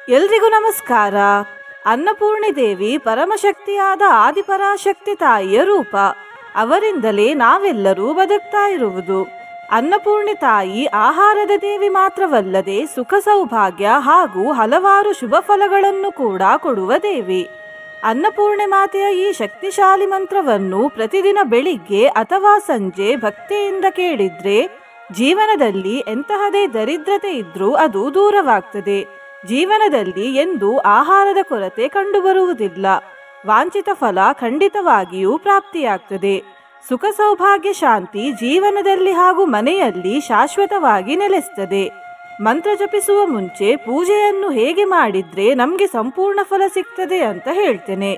ಎಲ್ರಿಗೂ ನಮಸ್ಕಾರ. ಅನ್ನಪೂರ್ಣಿ ದೇವಿ ಪರಮಶಕ್ತಿಯಾದ ಆದಿಪರಾಶಕ್ತಿ ತಾಯಿಯ ರೂಪ. ಅವರಿಂದಲೇ ನಾವೆಲ್ಲರೂ ಬದುಕ್ತಾ ಇರುವುದು. ಅನ್ನಪೂರ್ಣಿ ತಾಯಿ ಆಹಾರದ ದೇವಿ ಮಾತ್ರವಲ್ಲದೆ ಸುಖ ಸೌಭಾಗ್ಯ ಹಾಗೂ ಹಲವಾರು ಶುಭ ಫಲಗಳನ್ನು ಕೂಡ ಕೊಡುವ ದೇವಿ. ಅನ್ನಪೂರ್ಣೆ ಮಾತೆಯ ಈ ಶಕ್ತಿಶಾಲಿ ಮಂತ್ರವನ್ನು ಪ್ರತಿದಿನ ಬೆಳಿಗ್ಗೆ ಅಥವಾ ಸಂಜೆ ಭಕ್ತಿಯಿಂದ ಕೇಳಿದ್ರೆ ಜೀವನದಲ್ಲಿ ಎಂತಹದೇ ದರಿದ್ರತೆ ಇದ್ರೂ ಅದು ದೂರವಾಗ್ತದೆ. ಜೀವನದಲ್ಲಿ ಎಂದೂ ಆಹಾರದ ಕೊರತೆ ಕಂಡುಬರುವುದಿಲ್ಲ. ವಾಂಛಿತ ಫಲ ಖಂಡಿತವಾಗಿಯೂ ಪ್ರಾಪ್ತಿಯಾಗ್ತದೆ. ಸುಖ ಸೌಭಾಗ್ಯ ಶಾಂತಿ ಜೀವನದಲ್ಲಿ ಹಾಗೂ ಮನೆಯಲ್ಲಿ ಶಾಶ್ವತವಾಗಿ ನೆಲೆಸ್ತದೆ. ಮಂತ್ರ ಜಪಿಸುವ ಮುಂಚೆ ಪೂಜೆಯನ್ನು ಹೇಗೆ ಮಾಡಿದ್ರೆ ನಮಗೆ ಸಂಪೂರ್ಣ ಫಲ ಸಿಗ್ತದೆ ಅಂತ ಹೇಳ್ತೇನೆ.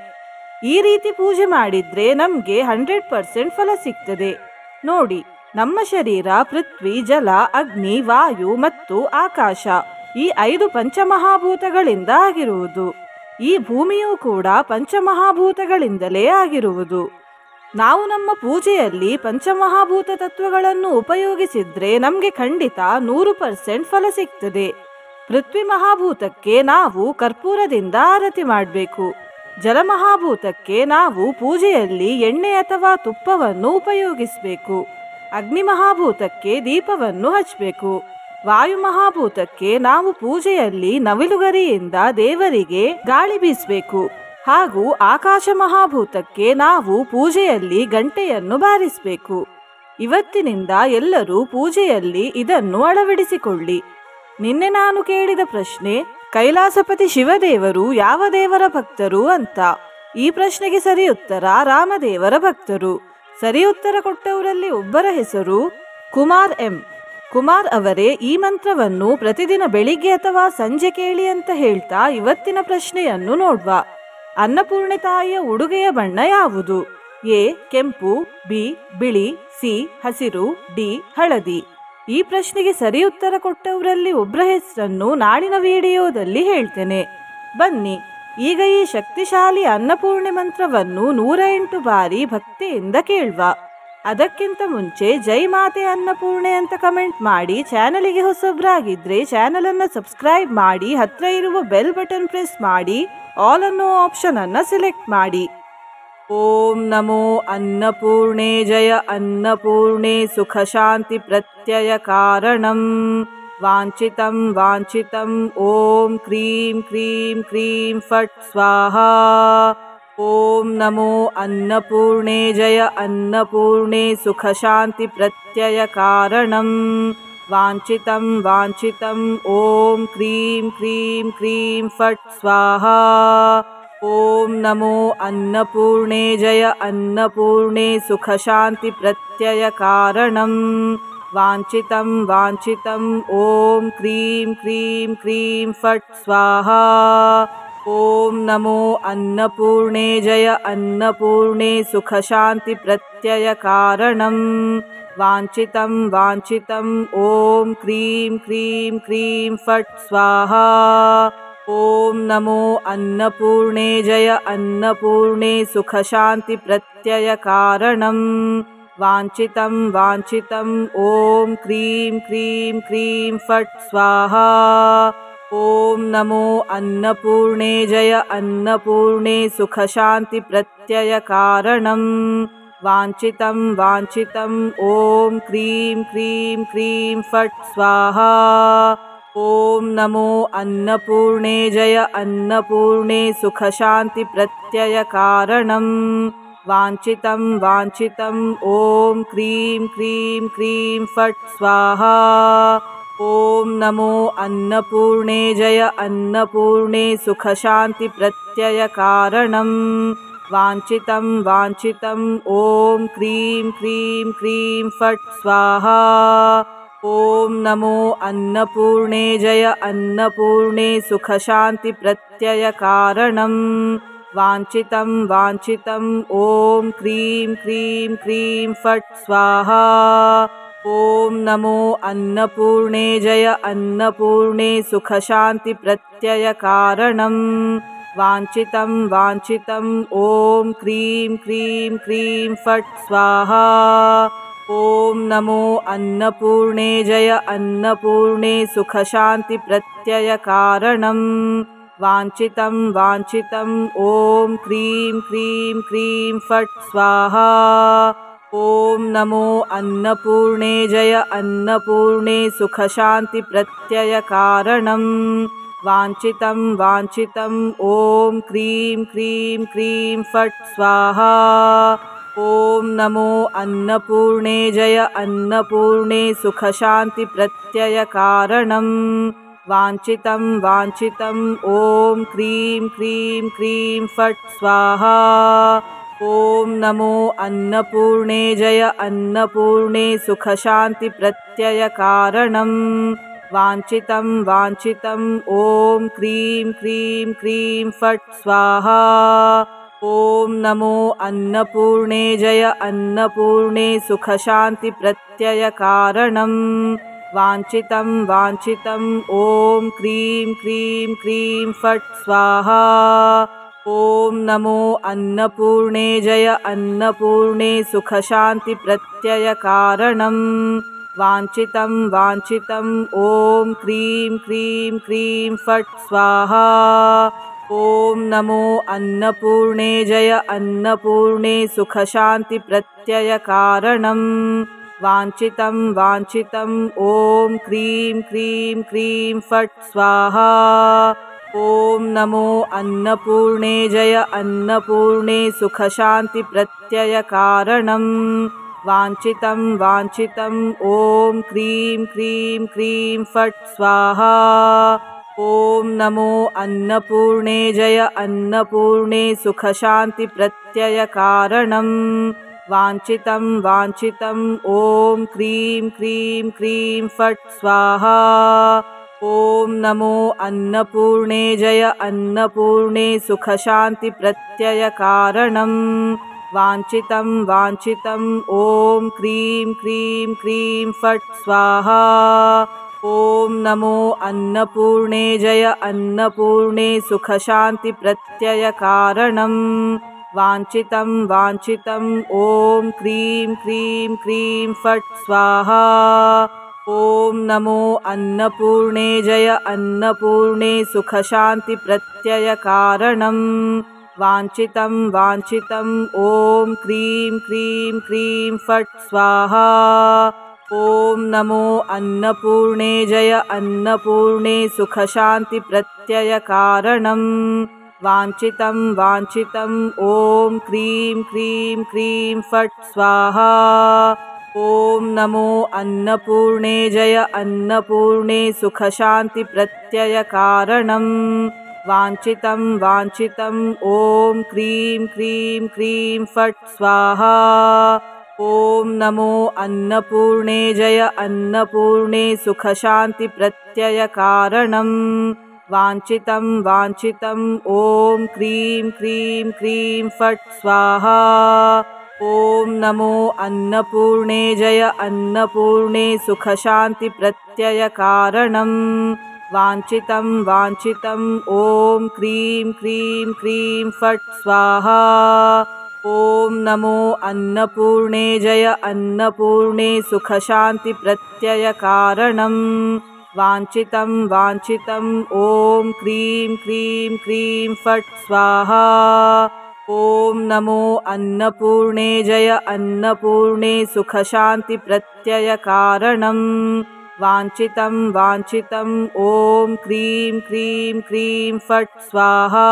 ಈ ರೀತಿ ಪೂಜೆ ಮಾಡಿದ್ರೆ ನಮಗೆ 100% ಫಲ ಸಿಗ್ತದೆ. ನೋಡಿ, ನಮ್ಮ ಶರೀರ ಪೃಥ್ವಿ, ಜಲ, ಅಗ್ನಿ, ವಾಯು ಮತ್ತು ಆಕಾಶ ಈ 5 ಪಂಚಮಹಾಭೂತಗಳಿಂದ ಆಗಿರುವುದು. ಈ ಭೂಮಿಯೂ ಕೂಡ ಪಂಚಮಹಾಭೂತಗಳಿಂದಲೇ ಆಗಿರುವುದು. ನಾವು ನಮ್ಮ ಪೂಜೆಯಲ್ಲಿ ಪಂಚಮಹಾಭೂತ ತತ್ವಗಳನ್ನು ಉಪಯೋಗಿಸಿದ್ರೆ ನಮಗೆ ಖಂಡಿತ 100% ಫಲ ಸಿಗ್ತದೆ. ಪೃಥ್ವಿ ಮಹಾಭೂತಕ್ಕೆ ನಾವು ಕರ್ಪೂರದಿಂದ ಆರತಿ ಮಾಡಬೇಕು. ಜಲಮಹಾಭೂತಕ್ಕೆ ನಾವು ಪೂಜೆಯಲ್ಲಿ ಎಣ್ಣೆ ಅಥವಾ ತುಪ್ಪವನ್ನು ಉಪಯೋಗಿಸಬೇಕು. ಅಗ್ನಿ ಮಹಾಭೂತಕ್ಕೆ ದೀಪವನ್ನು ಹಚ್ಚಬೇಕು. ವಾಯು ಮಹಾಭೂತಕ್ಕೆ ನಾವು ಪೂಜೆಯಲ್ಲಿ ನವಿಲುಗರಿಯಿಂದ ದೇವರಿಗೆ ಗಾಳಿ ಬೀಸಬೇಕು. ಹಾಗೂ ಆಕಾಶ ಮಹಾಭೂತಕ್ಕೆ ನಾವು ಪೂಜೆಯಲ್ಲಿ ಗಂಟೆಯನ್ನು ಬಾರಿಸಬೇಕು. ಇವತ್ತಿನಿಂದ ಎಲ್ಲರೂ ಪೂಜೆಯಲ್ಲಿ ಇದನ್ನು ಅಳವಡಿಸಿಕೊಳ್ಳಿ. ನಿನ್ನೆ ನಾನು ಕೇಳಿದ ಪ್ರಶ್ನೆ, ಕೈಲಾಸಪತಿ ಶಿವದೇವರು ಯಾವ ದೇವರ ಭಕ್ತರು ಅಂತ. ಈ ಪ್ರಶ್ನೆಗೆ ಸರಿ ಉತ್ತರ ರಾಮದೇವರ ಭಕ್ತರು. ಸರಿ ಉತ್ತರ ಕೊಟ್ಟವರಲ್ಲಿ ಒಬ್ಬರ ಹೆಸರು ಕುಮಾರ್ ಎಂ. ಕುಮಾರ್ ಅವರೇ ಈ ಮಂತ್ರವನ್ನು ಪ್ರತಿದಿನ ಬೆಳಿಗ್ಗೆ ಅಥವಾ ಸಂಜೆ ಕೇಳಿ ಅಂತ ಹೇಳ್ತಾ ಇವತ್ತಿನ ಪ್ರಶ್ನೆಯನ್ನು ನೋಡುವ. ಅನ್ನಪೂರ್ಣೆ ತಾಯಿಯ ಉಡುಗೆಯ ಬಣ್ಣ ಯಾವುದು? ಎ ಕೆಂಪು, ಬಿ ಬಿಳಿ, ಸಿ ಹಸಿರು, ಡಿ ಹಳದಿ. ಈ ಪ್ರಶ್ನೆಗೆ ಸರಿ ಉತ್ತರ ಕೊಟ್ಟವರಲ್ಲಿ ಒಬ್ಬರ ಹೆಸರನ್ನು ನಾಳಿನ ವಿಡಿಯೋದಲ್ಲಿ ಹೇಳ್ತೇನೆ. ಬನ್ನಿ ಈಗ ಈ ಶಕ್ತಿಶಾಲಿ ಅನ್ನಪೂರ್ಣೆ ಮಂತ್ರವನ್ನು 108 ಬಾರಿ ಭಕ್ತಿಯಿಂದ ಕೇಳುವ. ಅದಕ್ಕಿಂತ ಮುಂಚೆ ಜೈ ಮಾತೆ ಅನ್ನಪೂರ್ಣೆ ಅಂತ ಕಮೆಂಟ್ ಮಾಡಿ. ಚಾನಲಿಗೆ ಹೊಸಬ್ರಾಗಿದ್ರೆ ಚಾನಲ್ ಅನ್ನು ಸಬ್ಸ್ಕ್ರೈಬ್ ಮಾಡಿ. ಹತ್ರ ಇರುವ ಬೆಲ್ ಬಟನ್ ಪ್ರೆಸ್ ಮಾಡಿ. ಆಲ್ ಅನ್ನೋ ಆಪ್ಷನ್ ಅನ್ನ ಸೆಲೆಕ್ಟ್ ಮಾಡಿ. ಓಂ ನಮೋ ಅನ್ನಪೂರ್ಣೆ ಜಯ ಅನ್ನಪೂರ್ಣೆ ಸುಖ ಶಾಂತಿ ಪ್ರತ್ಯಯ ಕಾರಣಂ ವಾಂಛಿತಂ ವಾಂಛಿತಂ ಓಂ ಕ್ರೀಂ ಕ್ರೀಂ ಕ್ರೀಂ ಫಟ್ ಸ್ವಾಹಾ. ಓಂ ನಮೋ ಅನ್ನಪೂರ್ಣೆ ಜಯ ಅನ್ನಪೂರ್ಣೆ ಸುಖ ಶಾಂತಿ ಪ್ರತ್ಯಯ ಕಾರಣಂ ವಾಂಛಿತಂ ವಾಂಛಿತಂ ಓಂ ಕ್ರೀಂ ಕ್ರೀಂ ಕ್ರೀಂ ಫಟ್ ಸ್ವಾಹಾ. ಓಂ ನಮೋ ಅನ್ನಪೂರ್ಣೆ ಜಯ ಅನ್ನಪೂರ್ಣೆ ಸುಖ ಶಾಂತಿ ಪ್ರತ್ಯಯ ಕಾರಣಂ ವಾಂಛಿತಂ ವಾಂಛಿತಂ ಓಂ ಕ್ರೀಂ ಕ್ರೀಂ ಕ್ರೀಂ ಫಟ್ ಸ್ವಾಹಾ. ಓಂ ನಮೋ ಅನ್ನಪೂರ್ಣೆ ಜಯ ಅನ್ನಪೂರ್ಣೆ ಸುಖ ಶಾಂತಿ ಪ್ರತ್ಯಯ ಕಾರಣಂ ವಾಂಛಿತಂ ವಾಂಛಿತಂ ಓಂ ಕ್ರೀಂ ಕ್ರೀಂ ಕ್ರೀಂ ಫಟ್ ಸ್ವಾಹಾ. ಓಂ ನಮೋ ಅನ್ನಪೂರ್ಣೆ ಜಯ ಅನ್ನಪೂರ್ಣೆ ಸುಖ ಶಾಂತಿ ಪ್ರತ್ಯಯ ಕಾರಣಂ ವಾಂಛಿತಂ ವಾಂಛಿತಂ ಓಂ ಕ್ರೀಂ ಕ್ರೀಂ ಕ್ರೀಂ ಫಟ್ ಸ್ವಾಹಾ. ಓಂ ನಮೋ ಅನ್ನಪೂರ್ಣೆ ಜಯ ಅನ್ನಪೂರ್ಣೆ ಸುಖ ಶಾಂತಿ ಪ್ರತ್ಯಯ ಕಾರಣಂ ವಾಂಛಿತಂ ವಾಂಛಿತಂ ಓಂ ಕ್ರೀಂ ಕ್ರೀಂ ಕ್ರೀಂ ಫಟ್ ಸ್ವಾಹಾ. ಓಂ ನಮೋ ಅನ್ನಪೂರ್ಣೆ ಜಯ ಅನ್ನಪೂರ್ಣೆ ಸುಖ ಶಾಂತಿ ಪ್ರತ್ಯಯ ಕಾರಣಂ ವಾಂಛಿತಂ ವಾಂಛಿತಂ ಓಂ ಕ್ರೀಂ ಕ್ರೀಂ ಕ್ರೀಂ ಫಟ್ ಸ್ವಾಹಾ. ಓಂ ನಮೋ ಅನ್ನಪೂರ್ಣೆ ಜಯ ಅನ್ನಪೂರ್ಣೆ ಸುಖ ಶಾಂತಿ ಪ್ರತ್ಯಯ ಕಾರಣಂ ವಾಂಛಿತಂ ವಾಂಛಿತಂ ಓಂ ಕ್ರೀಂ ಕ್ರೀಂ ಕ್ರೀಂ ಫಟ್ ಸ್ವಾಹಾ. ಓಂ ನಮೋ ಅನ್ನಪೂರ್ಣೆ ಜಯ ಅನ್ನಪೂರ್ಣೆ ಸುಖ ಶಾಂತಿ ಪ್ರತ್ಯಯ ಕಾರಣಂ ವಾಂಛಿತಂ ವಾಂಛಿತಂ ಓಂ ಕ್ರೀಂ ಕ್ರೀಂ ಕ್ರೀಂ ಫಟ್ ಸ್ವಾಹಾ. ಓಂ ನಮೋ ಅನ್ನಪೂರ್ಣೆ ಜಯ ಅನ್ನಪೂರ್ಣೆ ಸುಖ ಶಾಂತಿ ಪ್ರತ್ಯಯ ಕಾರಣಂ ವಾಂಛಿತಂ ವಾಂಛಿತಂ ಓಂ ಕ್ರೀಂ ಕ್ರೀಂ ಕ್ರೀಂ ಫಟ್ ಸ್ವಾಹಾ. ಓಂ ನಮೋ ಅನ್ನಪೂರ್ಣೆ ಜಯ ಅನ್ನಪೂರ್ಣೆ ಸುಖ ಶಾಂತಿ ಪ್ರತ್ಯಯ ಕಾರಣಂ वाञ्छितं वाञ्छितं ॐ क्रीं क्रीं क्रीं फट् स्वाहा। ॐ नमो अन्नपूर्णे जय अन्नपूर्णे सुखशान्तिप्रत्ययकारणं। वाञ्छितं वाञ्छितं ॐ क्रीं क्रीं क्रीं फट् स्वाहा। ॐ नमो अन्नपूर्णे जय अन्नपूर्णे सुखशान्तिप्रत्ययकारणं। वाञ्छितं वाञ्छितं ॐ क्रीं क्रीं क्रीं फट् स्वाहा। ॐ नमो अन्नपूर्णे जय अन्नपूर्णे सुखशान्तिप्रत्ययकारणं। वाञ्छितं वाञ्छितं ॐ क्रीं क्रीं क्रीं फट् स्वाहा। ॐ नमो अन्नपूर्णे जय अन्नपूर्णे सुखशान्तिप्रत्ययकारणं। वाञ्छितं वाञ्छितं ॐ क्रीं क्रीं क्रीं फट् स्वाहा। ॐ नमो अन्नपूर्णे जय अन्नपूर्णे सुखशान्तिप्रत्ययकारणं। वाञ्छितं वाञ्छितं ॐ क्रीं क्रीं क्रीं फट् स्वाहा। ॐ नमो अन्नपूर्णे जय अन्नपूर्णे सुखशान्तिप्रत्ययकारणं। वाञ्छितं वाञ्छितं ॐ क्रीं क्रीं क्रीं फट् स्वाहा। ॐ नमो अन्नपूर्णे जय अन्नपूर्णे सुखशान्तिप्रत्ययकारणं। वाञ्छितं वाञ्छितं ॐ क्रीं क्रीं क्रीं फट् स्वाहा। ॐ नमो अन्नपूर्णे जय अन्नपूर्णे सुखशान्तिप्रत्ययकारणं। वाञ्छितं वाञ्छितं ॐ क्रीं क्रीं क्रीं फट् स्वाहा। ॐ नमो अन्नपूर्णे जय अन्नपूर्णे सुखशान्तिप्रत्ययकारणं। वाञ्छितं वाञ्छितं ॐ क्रीं क्रीं क्रीं फट् स्वाहा। ॐ नमो अन्नपूर्णे जय अन्नपूर्णे सुखशान्तिप्रत्ययकारणं। वाञ्छितं वाञ्छितं ॐ क्रीं क्रीं क्रीं फट् स्वाहा। ॐ नमो अन्नपूर्णे जय अन्नपूर्णे सुखशान्तिप्रत्ययकारणं। वाञ्छितं वाञ्छितं ॐ क्रीं क्रीं क्रीं फट् स्वाहा। ॐ नमो अन्नपूर्णे जय अन्नपूर्णे सुखशान्तिप्रत्ययकारणं। वाञ्छितं वाञ्छितं ॐ क्रीं क्रीं क्रीं फट् स्वाहा। ॐ नमो अन्नपूर्णे जय अन्नपूर्णे सुखशान्तिप्रत्ययकारणं। वाञ्छितं वाञ्छितं ॐ क्रीं क्रीं क्रीं फट् स्वाहा। ॐ नमो अन्नपूर्णे जय अन्नपूर्णे सुखशान्तिप्रत्ययकारणं। वाञ्छितं वाञ्छितं ॐ क्रीं क्रीं क्रीं फट् स्वाहा। ॐ नमो अन्नपूर्णे जय अन्नपूर्णे सुखशान्तिप्रत्ययकारणं। वाञ्छितं वाञ्छितं ॐ क्रीं क्रीं क्रीं फट् स्वाहा। ॐ नमो अन्नपूर्णे जय अन्नपूर्णे सुखशान्तिप्रत्ययकारणं। वाञ्छितं वाञ्छितं ॐ क्रीं क्रीं क्रीं फट् स्वाहा। ॐ नमो अन्नपूर्णे जय अन्नपूर्णे सुखशान्तिप्रत्ययकारणं। वाञ्छितं वाञ्छितं ॐ क्रीं क्रीं क्रीं फट् स्वाहा।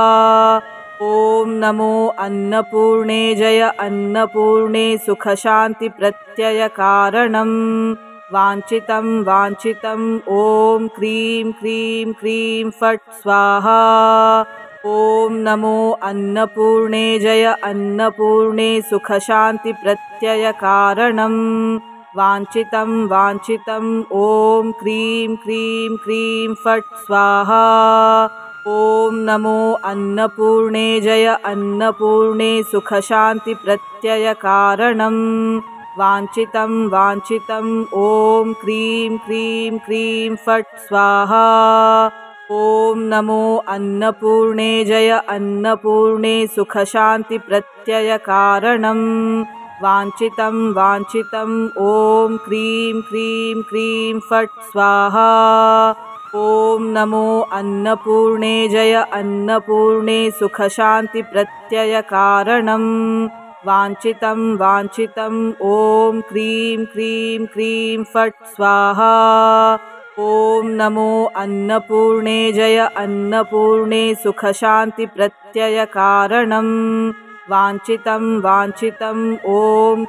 ॐ नमो अन्नपूर्णे जय अन्नपूर्णे सुखशान्तिप्रत्ययकारणं। वाञ्छितं वाञ्छितं ॐ क्रीं क्रीं क्रीं फट् स्वाहा। ॐ नमो अन्नपूर्णे जय अन्नपूर्णे सुखशान्तिप्रत्ययकारणं। वाञ्छितं वाञ्छितं ॐ क्रीं क्रीं क्रीं फट् स्वाहा। ॐ नमो अन्नपूर्णे जय अन्नपूर्णे सुखशान्तिप्रत्ययकारणं। वाञ्छितं वाञ्छितं ॐ क्रीं क्रीं क्रीं फट् स्वाहा। ॐ नमो अन्नपूर्णे जय अन्नपूर्णे सुखशान्तिप्रत्ययकारणं। वाञ्छितं वाञ्छितं ॐ क्रीं क्रीं क्रीं फट् स्वाहा। ॐ नमो अन्नपूर्णे जय अन्नपूर्णे सुखशान्तिप्रत्ययकारणं वाञ्छितं वाञ्छितं ॐ क्रीं क्रीं क्रीं फट् स्वाहा। ॐ नमो अन्नपूर्णे जय अन्नपूर्णे सुखशान्तिप्रत्ययकारणं वाञ्छितं वाञ्छितं ॐ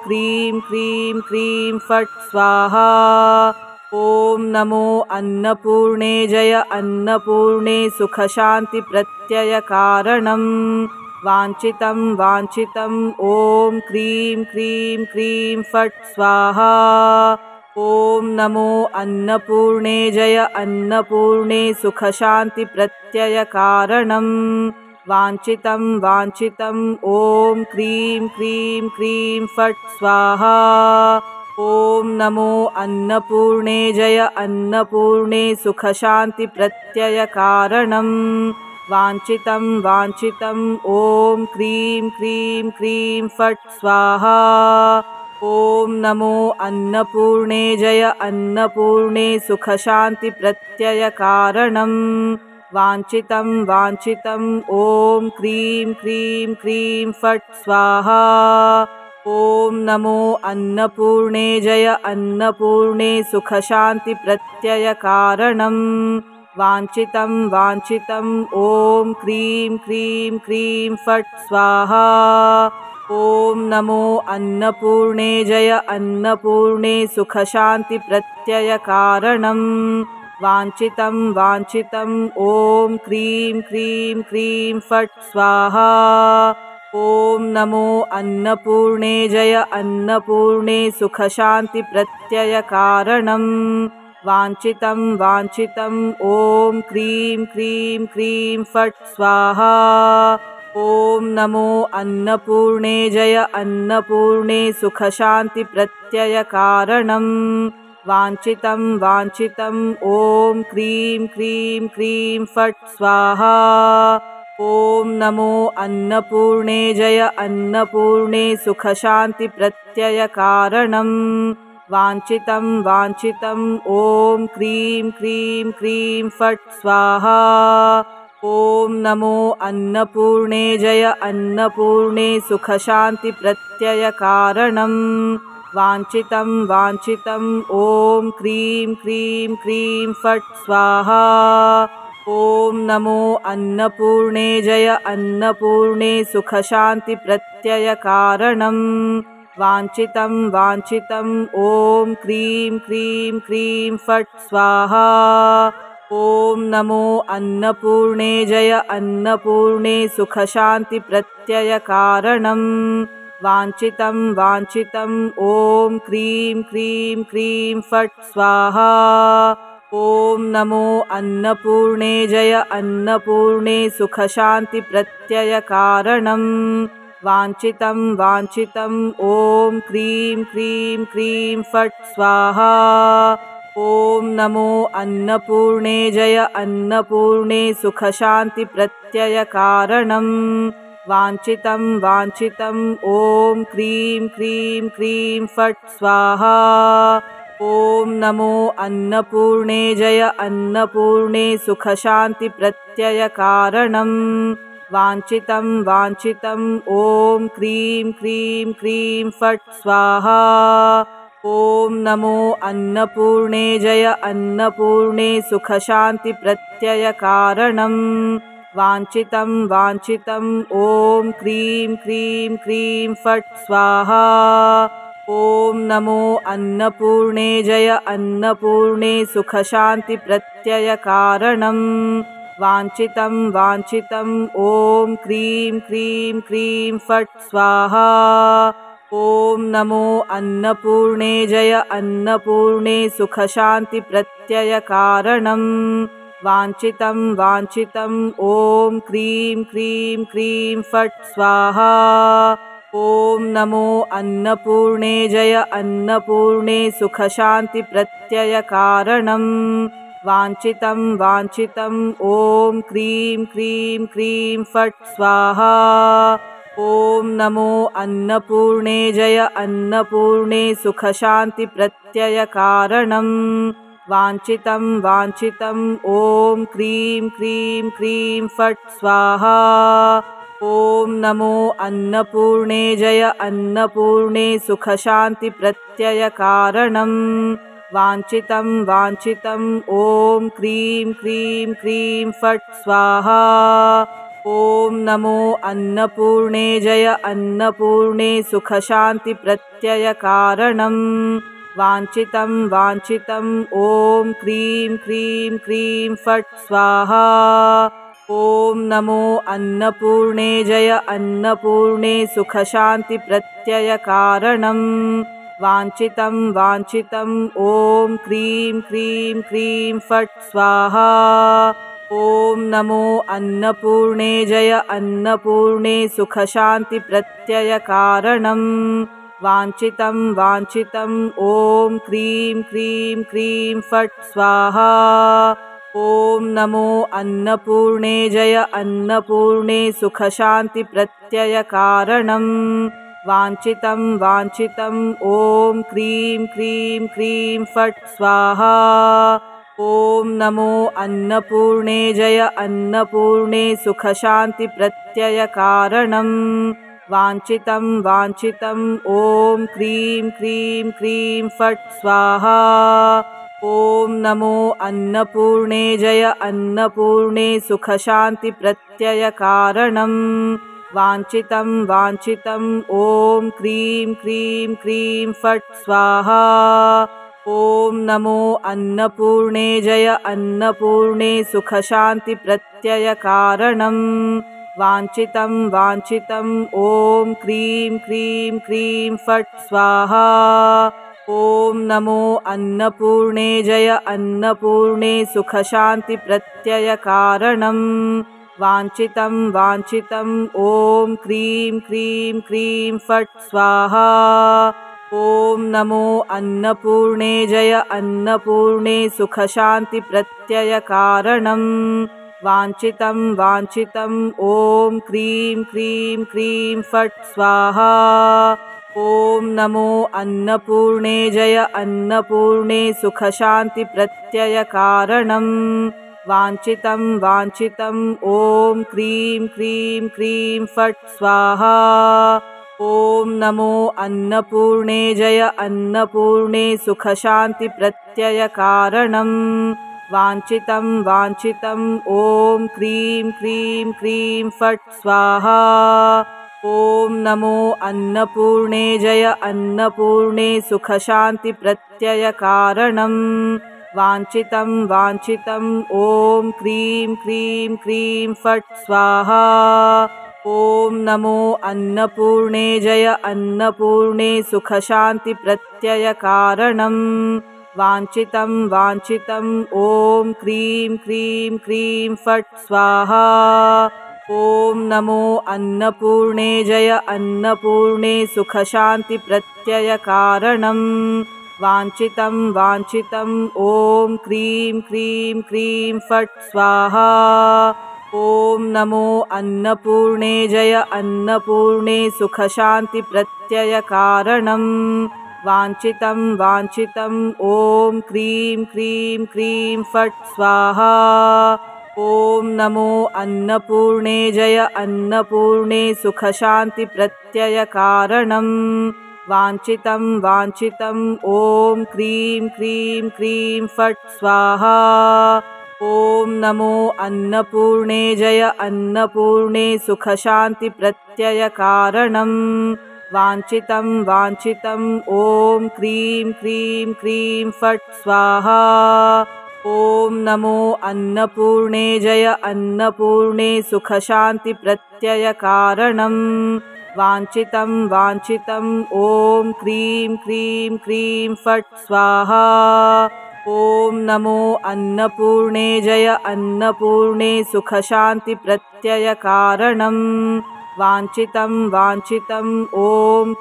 क्रीं क्रीं क्रीं फट् स्वाहा। ॐ नमो अन्नपूर्णे जय अन्नपूर्णे सुखशान्तिप्रत्ययकारणं वाञ्छितं वाञ्छितं ॐ क्रीं क्रीं क्रीं फट् स्वाहा। ॐ नमो अन्नपूर्णे जय अन्नपूर्णे सुखशान्तिप्रत्ययकारणं वाञ्छितं वाञ्छितं ॐ क्रीं क्रीं क्रीं फट् स्वाहा। ॐ नमो अन्नपूर्णे जय अन्नपूर्णे सुखशान्तिप्रत्ययकारणं वाञ्छितं वाञ्छितं ॐ क्रीं क्रीं क्रीं फट् स्वाहा। ॐ नमो अन्नपूर्णे जय अन्नपूर्णे सुखशान्तिप्रत्ययकारणं वाञ्छितं वाञ्छितं ॐ क्रीं क्रीं क्रीं फट् स्वाहा। ॐ नमो अन्नपूर्णे जय अन्नपूर्णे सुखशान्तिप्रत्ययकारणं वाञ्छितं वाञ्छितं ॐ क्रीं क्रीं क्रीं फट् स्वाहा। ॐ नमो अन्नपूर्णे जय अन्नपूर्णे सुखशान्तिप्रत्ययकारणं वाञ्छितं वाञ्छितं ॐ क्रीं क्रीं क्रीं फट् स्वाहा। ॐ नमो अन्नपूर्णे जय अन्नपूर्णे सुखशान्तिप्रत्ययकारणं वाञ्छितं वाञ्छितं ॐ क्रीं क्रीं क्रीं फट् स्वाहा। ॐ नमो अन्नपूर्णे जय अन्नपूर्णे सुखशान्तिप्रत्ययकारणं वाञ्छितं वाञ्छितं ॐ क्रीं क्रीं क्रीं फट् स्वाहा। ॐ नमो अन्नपूर्णे जय अन्नपूर्णे सुखशान्तिप्रत्ययकारणं वाञ्छितं वाञ्छितं ॐ क्रीं क्रीं क्रीं फट् स्वाहा। ॐ नमो अन्नपूर्णे जय अन्नपूर्णे सुखशान्तिप्रत्ययकारणं वाञ्छितं वाञ्छितं ॐ क्रीं क्रीं क्रीं फट् स्वाहा। ॐ नमो अन्नपूर्णे जय अन्नपूर्णे सुखशान्तिप्रत्ययकारणं वाञ्छितं वाञ्छितं ॐ क्रीं क्रीं क्रीं फट् स्वाहा। ॐ नमो अन्नपूर्णे जय अन्नपूर्णे सुखशान्तिप्रत्ययकारणं वाञ्छितं वाञ्छितं ॐ क्रीं क्रीं क्रीं फट् स्वाहा। ॐ नमो अन्नपूर्णे जय अन्नपूर्णे सुखशान्तिप्रत्ययकारणं वाञ्छितं वाञ्छितं ॐ क्रीं क्रीं क्रीं फट् स्वाहा। ॐ नमो अन्नपूर्णे जय अन्नपूर्णे सुखशान्तिप्रत्ययकारणं वाञ्छितं वाञ्छितं ॐ क्रीं क्रीं क्रीं फट् स्वाहा। ॐ नमो अन्नपूर्णे जय अन्नपूर्णे सुखशान्तिप्रत्ययकारणं वाञ्छितं वाञ्छितं ॐ क्रीं क्रीं क्रीं फट् स्वाहा। ॐ नमो अन्नपूर्णे जय अन्नपूर्णे सुखशान्तिप्रत्ययकारणं वाञ्छितं वाञ्छितं ॐ क्रीं क्रीं क्रीं फट् स्वाहा। ॐ नमो अन्नपूर्णे जय अन्नपूर्णे सुखशान्तिप्रत्ययकारणं वाञ्छितं वाञ्छितं ॐ क्रीं क्रीं क्रीं फट् स्वाहा। ॐ नमो अन्नपूर्णे जय अन्नपूर्णे सुखशान्तिप्रत्ययकारणं वाञ्छितं वाञ्छितं ॐ क्रीं क्रीं क्रीं फट् स्वाहा। ॐ नमो अन्नपूर्णे जय अन्नपूर्णे सुखशान्तिप्रत्ययकारणं वाञ्छितं वाञ्छितं ॐ क्रीं क्रीं क्रीं फट् स्वाहा। ॐ नमो अन्नपूर्णे जय अन्नपूर्णे सुखशान्तिप्रत्ययकारणं वाञ्छितं वाञ्छितं ॐ क्रीं क्रीं क्रीं फट् स्वाहा। ॐ नमो अन्नपूर्णे जय अन्नपूर्णे सुखशान्तिप्रत्ययकारणं। वाञ्छितं वाञ्छितं ॐ क्रीं क्रीं क्रीं फट् स्वाहा। ॐ नमो अन्नपूर्णे जय अन्नपूर्णे सुखशान्तिप्रत्ययकारणं। वाञ्छितं वाञ्छितं ॐ क्रीं क्रीं क्रीं फट् स्वाहा। ॐ नमो अन्नपूर्णे जय अन्नपूर्णे सुखशान्तिप्रत्ययकारणं। वाञ्छितं वाञ्छितं ॐ क्रीं क्रीं क्रीं फट् स्वाहा। ॐ नमो अन्नपूर्णे जय अन्नपूर्णे सुखशान्तिप्रत्ययकारणं। वाञ्छितं वाञ्छितं ॐ क्रीं क्रीं क्रीं फट् स्वाहा। ॐ नमो अन्नपूर्णे जय अन्नपूर्णे सुखशान्तिप्रत्ययकारणं। वाञ्छितं वाञ्छितं ॐ क्रीं क्रीं क्रीं फट् स्वाहा। ॐ नमो अन्नपूर्णे जय अन्नपूर्णे सुखशान्तिप्रत्ययकारणं। वाञ्छितं वाञ्छितं ॐ क्रीं क्रीं क्रीं फट् स्वाहा। ॐ नमो अन्नपूर्णे जय अन्नपूर्णे सुखशान्तिप्रत्ययकारणं। वाञ्छितं वाञ्छितं ॐ क्रीं क्रीं क्रीं फट् स्वाहा। ॐ नमो अन्नपूर्णे जय अन्नपूर्णे सुखशान्तिप्रत्ययकारणं। वाञ्छितं वाञ्छितं ॐ क्रीं क्रीं क्रीं फट् स्वाहा। ॐ नमो अन्नपूर्णे जय अन्नपूर्णे सुखशान्तिप्रत्ययकारणं। वाञ्छितं वाञ्छितं ॐ क्रीं क्रीं क्रीं फट् स्वाहा। ॐ नमो अन्नपूर्णे जय अन्नपूर्णे सुखशान्तिप्रत्ययकारणं। वाञ्छितं वाञ्छितं ॐ क्रीं क्रीं क्रीं फट् स्वाहा। ॐ नमो अन्नपूर्णे जय अन्नपूर्णे सुखशान्तिप्रत्ययकारणं। वाञ्छितं वाञ्छितं ॐ क्रीं क्रीं क्रीं फट् स्वाहा। ॐ नमो अन्नपूर्णे जय अन्नपूर्णे सुखशान्तिप्रत्ययकारणं। वाञ्छितं वाञ्छितं ॐ क्रीं क्रीं क्रीं फट् स्वाहा। ॐ नमो अन्नपूर्णे जय अन्नपूर्णे सुखशान्तिप्रत्ययकारणं। वाञ्छितं वाञ्छितं ॐ क्रीं क्रीं क्रीं फट् स्वाहा। ॐ नमो अन्नपूर्णे जय अन्नपूर्णे सुखशान्तिप्रत्ययकारणं। वाञ्छितं वाञ्छितं ॐ क्रीं क्रीं क्रीं फट् स्वाहा। ॐ नमो अन्नपूर्णे जय अन्नपूर्णे सुखशान्तिप्रत्ययकारणं। वाञ्छितं वाञ्छितं ॐ क्रीं क्रीं क्रीं फट् स्वाहा। ॐ नमो अन्नपूर्णे जय अन्नपूर्णे सुखशान्तिप्रत्ययकारणं। वाञ्छितं वाञ्छितं ॐ क्रीं क्रीं क्रीं फट् स्वाहा। ॐ नमो अन्नपूर्णे जय अन्नपूर्णे सुखशान्तिप्रत्ययकारणं। वाञ्छितं वाञ्छितं ॐ क्रीं क्रीं क्रीं फट् स्वाहा। ॐ नमो अन्नपूर्णे जय अन्नपूर्णे सुखशान्तिप्रत्ययकारणं। वाञ्छितं वाञ्छितं ॐ क्रीं क्रीं क्रीं फट् स्वाहा। ॐ नमो अन्नपूर्णे जय अन्नपूर्णे सुखशान्तिप्रत्ययकारणं। वाञ्छितं वाञ्छितं ॐ क्रीं क्रीं क्रीं फट् स्वाहा। ॐ नमो अन्नपूर्णे जय अन्नपूर्णे सुखशान्तिप्रत्ययकारणं। वाञ्छितं वाञ्छितं ॐ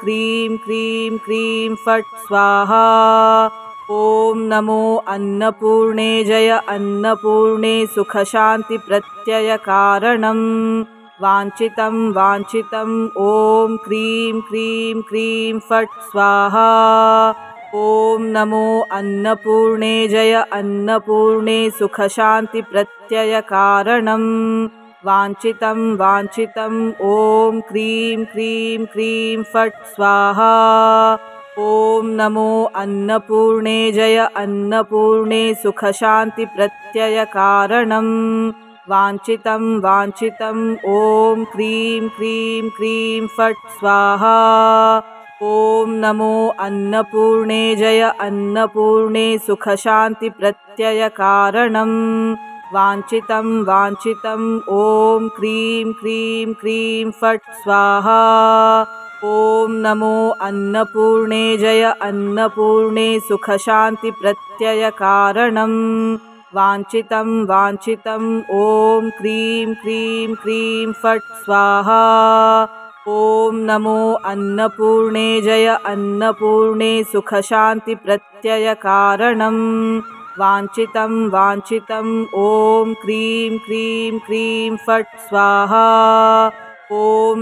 क्रीं क्रीं क्रीं फट् स्वाहा। ॐ नमो अन्नपूर्णे जय अन्नपूर्णे सुखशान्तिप्रत्ययकारणं। वाञ्छितं वाञ्छितं ॐ क्रीं क्रीं क्रीं फट् स्वाहा। ॐ नमो अन्नपूर्णे जय अन्नपूर्णे सुखशान्तिप्रत्ययकारणं वाञ्छितं वाञ्छितं ॐ क्रीं क्रीं क्रीं फट् स्वाहा। ॐ नमो अन्नपूर्णे जय अन्नपूर्णे सुखशान्तिप्रत्ययकारणं वाञ्छितं वाञ्छितं ॐ क्रीं क्रीं क्रीं फट् स्वाहा। ॐ नमो अन्नपूर्णे जय अन्नपूर्णे सुखशान्तिप्रत्ययकारणं वाञ्छितं वाञ्छितं ॐ क्रीं क्रीं क्रीं फट् स्वाहा। ॐ नमो अन्नपूर्णे जय अन्नपूर्णे सुखशान्तिप्रत्ययकारणं वाञ्छितं वाञ्छितं ॐ क्रीं क्रीं क्रीं फट् स्वाहा। ॐ नमो अन्नपूर्णे जय अन्नपूर्णे सुखशान्तिप्रत्ययकारणं वाञ्छितं वाञ्छितं ॐ क्रीं क्रीं क्रीं फट् स्वाहा। ॐ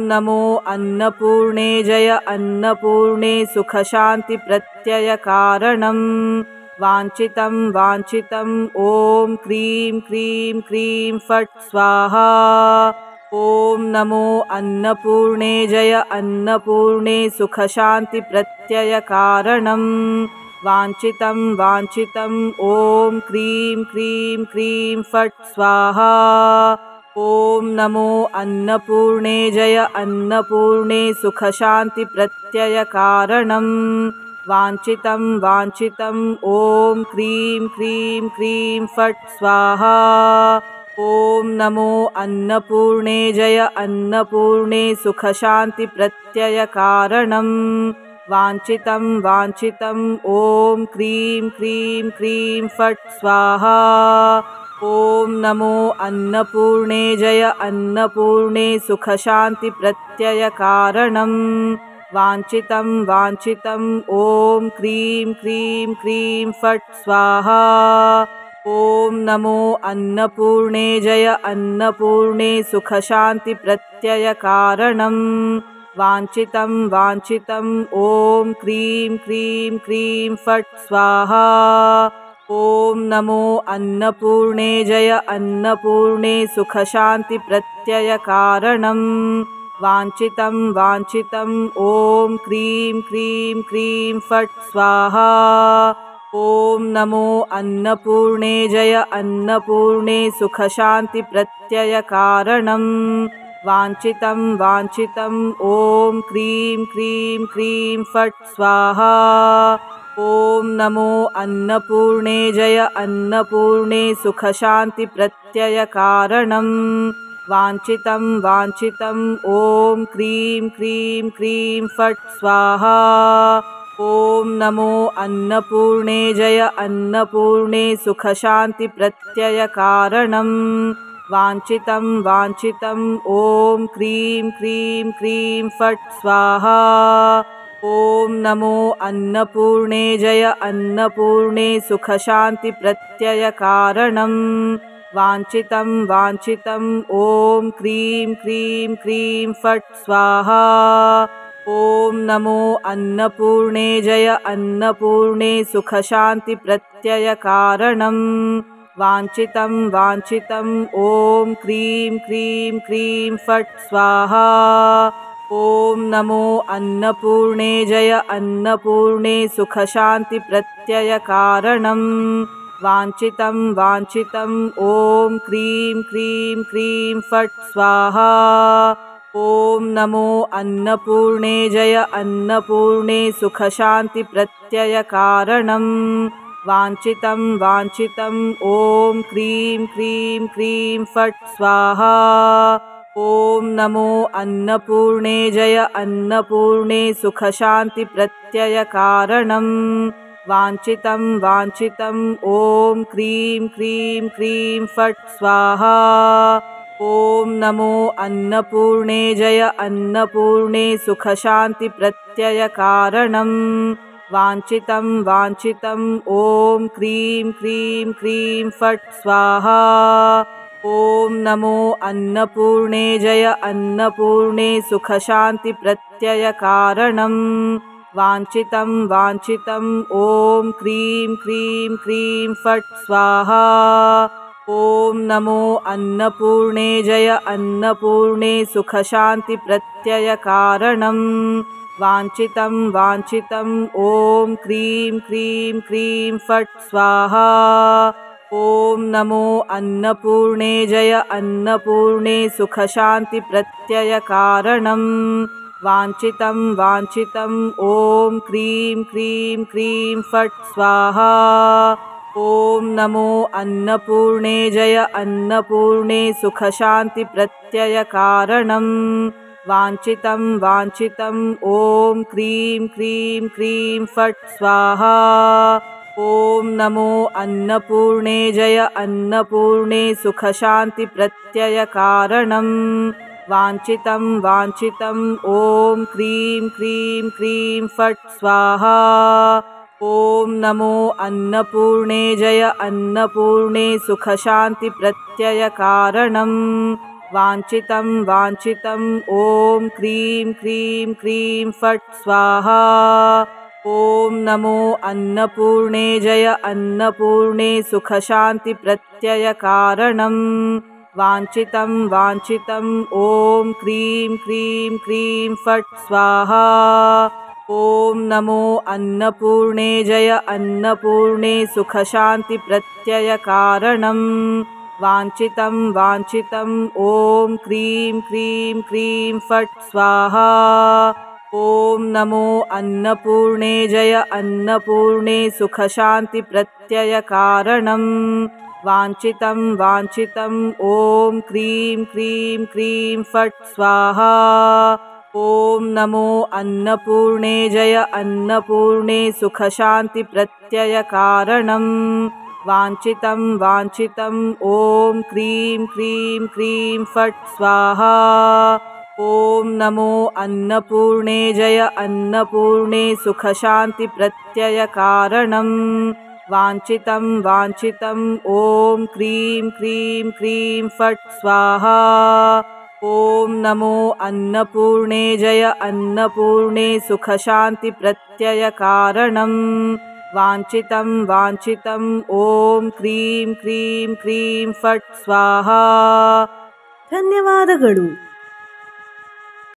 नमो अन्नपूर्णे जय अन्नपूर्णे सुखशान्तिप्रत्ययकारणं वाञ्छितं वाञ्छितं ॐ क्रीं क्रीं क्रीं फट् स्वाहा। ॐ नमो अन्नपूर्णे जय अन्नपूर्णे सुखशान्तिप्रत्ययकारणं वाञ्छितं वाञ्छितं ॐ क्रीं क्रीं क्रीं फट् स्वाहा। ॐ नमो अन्नपूर्णे जय अन्नपूर्णे सुखशान्तिप्रत्ययकारणं वाञ्छितं वाञ्छितं ॐ क्रीं क्रीं क्रीं फट् स्वाहा। ॐ नमो अन्नपूर्णे जय अन्नपूर्णे सुखशान्तिप्रत्ययकारणं वाञ्छितं वाञ्छितं ॐ क्रीं क्रीं क्रीं फट् स्वाहा। ॐ नमो अन्नपूर्णे जय अन्नपूर्णे सुखशान्तिप्रत्ययकारणं वाञ्छितं वाञ्छितं ॐ क्रीं क्रीं क्रीं फट् स्वाहा। ॐ नमो अन्नपूर्णे जय अन्नपूर्णे सुखशान्तिप्रत्ययकारणं वाञ्छितं वाञ्छितं ॐ क्रीं क्रीं क्रीं फट् स्वाहा। ॐ नमो अन्नपूर्णे जय अन्नपूर्णे सुखशान्तिप्रत्ययकारणं वाञ्छितं वाञ्छितं ॐ क्रीं क्रीं क्रीं फट् स्वाहा। ॐ नमो अन्नपूर्णे जय अन्नपूर्णे सुखशान्तिप्रत्ययकारणं वाञ्छितं वाञ्छितं ॐ क्रीं क्रीं क्रीं फट् स्वाहा। ॐ नमो अन्नपूर्णे जय अन्नपूर्णे सुखशान्तिप्रत्ययकारणं वाञ्छितं वाञ्छितं ॐ क्रीं क्रीं क्रीं फट् स्वाहा। ॐ नमो अन्नपूर्णे जय अन्नपूर्णे सुखशान्तिप्रत्ययकारणं वाञ्छितं वाञ्छितं ॐ क्रीं क्रीं क्रीं फट् स्वाहा। ॐ नमो अन्नपूर्णे जय अन्नपूर्णे सुखशान्तिप्रत्ययकारणं वाञ्छितं वाञ्छितं ॐ क्रीं क्रीं क्रीं फट् स्वाहा। ॐ नमो अन्नपूर्णे जय अन्नपूर्णे सुखशान्तिप्रत्ययकारणं वाञ्छितं वाञ्छितं ॐ क्रीं क्रीं क्रीं फट् स्वाहा। ॐ नमो अन्नपूर्णे जय अन्नपूर्णे सुखशान्तिप्रत्ययकारणं वाञ्छितं वाञ्छितं ॐ क्रीं क्रीं क्रीं फट् स्वाहा। ॐ नमो अन्नपूर्णे जय अन्नपूर्णे सुखशान्तिप्रत्ययकारणं वाञ्छितं वाञ्छितं ॐ क्रीं क्रीं क्रीं फट् स्वाहा। ॐ नमो अन्नपूर्णे जय अन्नपूर्णे सुखशान्तिप्रत्ययकारणं वाञ्छितं वाञ्छितं ॐ क्रीं क्रीं क्रीं फट् स्वाहा। ॐ नमो अन्नपूर्णे जय अन्नपूर्णे सुखशान्तिप्रत्ययकारणं वाञ्छितं वाञ्छितं ॐ क्रीं क्रीं क्रीं फट् स्वाहा। ॐ नमो अन्नपूर्णे जय अन्नपूर्णे सुखशान्तिप्रत्ययकारणं वाञ्छितं वाञ्छितं ॐ क्रीं क्रीं क्रीं फट् स्वाहा। ॐ नमो अन्नपूर्णे जय अन्नपूर्णे सुखशान्तिप्रत्ययकारणं। वाञ्छितं वाञ्छितं ॐ क्रीं क्रीं क्रीं फट् स्वाहा। ॐ नमो अन्नपूर्णे जय अन्नपूर्णे सुखशान्तिप्रत्ययकारणं। वाञ्छितं वाञ्छितं ॐ क्रीं क्रीं क्रीं फट् स्वाहा। ॐ नमो अन्नपूर्णे जय अन्नपूर्णे सुखशान्तिप्रत्ययकारणं। वाञ्छितं वाञ्छितं ॐ क्रीं क्रीं क्रीं फट् स्वाहा। ॐ नमो अन्नपूर्णे जय अन्नपूर्णे सुखशान्तिप्रत्ययकारणं। वाञ्छितं वाञ्छितं ॐ क्रीं क्रीं क्रीं फट् स्वाहा। ॐ नमो अन्नपूर्णे जय अन्नपूर्णे सुखशान्तिप्रत्ययकारणं। वाञ्छितं वाञ्छितं ॐ क्रीं क्रीं क्रीं फट् स्वाहा। ॐ नमो अन्नपूर्णे जय अन्नपूर्णे सुखशान्तिप्रत्ययकारणं। वाञ्छितं वाञ्छितं ॐ क्रीं क्रीं क्रीं फट् स्वाहा। ॐ नमो अन्नपूर्णे जय अन्नपूर्णे सुखशान्तिप्रत्ययकारणं। वाञ्छितं वाञ्छितं ॐ क्रीं क्रीं क्रीं फट् स्वाहा। ॐ नमो अन्नपूर्णे जय अन्नपूर्णे सुखशान्तिप्रत्ययकारणं। वाञ्छितं वाञ्छितं ॐ क्रीं क्रीं क्रीं फट् स्वाहा। ॐ नमो अन्नपूर्णे जय अन्नपूर्णे सुखशान्तिप्रत्ययकारणं। वाञ्छितं वाञ्छितं ॐ क्रीं क्रीं क्रीं फट् स्वाहा। ॐ नमो अन्नपूर्णे जय अन्नपूर्णे सुखशान्तिप्रत्ययकारणं। वाञ्छितं वाञ्छितं ॐ क्रीं क्रीं क्रीं फट् स्वाहा। ॐ नमो अन्नपूर्णे जय अन्नपूर्णे सुखशान्तिप्रत्ययकारणं। वाञ्छितं वाञ्छितं ॐ क्रीं क्रीं क्रीं फट् स्वाहा। ಧನ್ಯವಾದಗಳು.